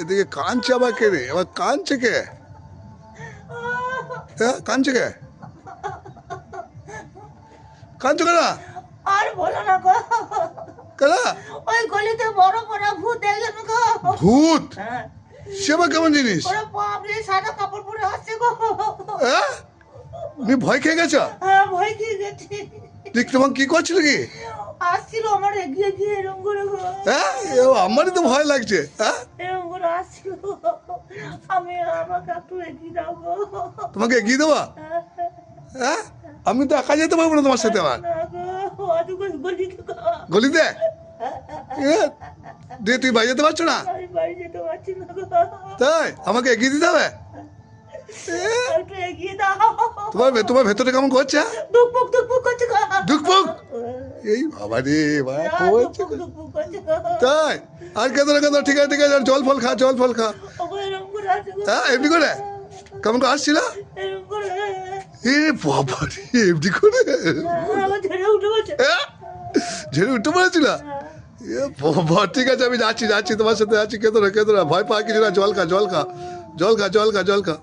এদিকে কাঁদছে আবার কে রে? আবার কাঁদছে কে? হ্যাঁ, কাঁদছে কে? কাঁদছো কেন? আর বলো না গো, কেন? ওই গলিতে বড় বড় ভূত দেখলাম গো। ভূত? হ্যাঁ, সে আবার কেমন জিনিস? ওরা বাপরে সাদা কাপড় পরে আসছে গো। হ্যাঁ, তুমি ভয় খেয়ে গেছো? হ্যাঁ, ভয় খেয়ে গেছি। ঠিক তোমার কি করছিল কি? আসছিল আমার এগিয়ে গিয়ে এরম করে গো। হ্যাঁ, আমারই তো ভয় লাগছে। হ্যাঁ, এরম করে আসছিল। আমাকে একটু এগিয়ে দাও গো। তোমাকে এগিয়ে দেওয়া? হ্যাঁ, আমি তো একা যেতে পারবো না তোমার সাথে। আমার না গো, অতটুকু গলিতে গো। গলিতে দিয়ে তুই বাড়ি যেতে পারছো না? আমি বাড়ি যেতে পারছি না গো। তাই আমাকে এগিয়ে দিতে হবে? একটু এগিয়ে দাও। তোমার ভেতরে কেমন করছে? দুকপুক দুকপুক করছে গো। দুকপুক? এই বাবা রে, ভাই করছে। দুকপুক দুকপুক করছে গো। তাই আর কেঁদো না, কেঁদো, ঠিক আছে ঠিক আছে, আর জল ফল খা, জল ফল খা। ওগো এরম করে আছে গো। হ্যাঁ, এমনি করে কেমন করে আসছিল? এরম করে। এ বাবা রে, এমনি করে আমার ঝেড়ে উঠে গেছে। ঝেড়ে উঠতে পারছিল? এ বাবা, ঠিক আছে আমি যাচ্ছি তোমার সাথে যাচ্ছি। কেঁদো না, ভয় পাওয়া কিছু না, জল খা, জল খা, জল খা, জল খা, জল খা।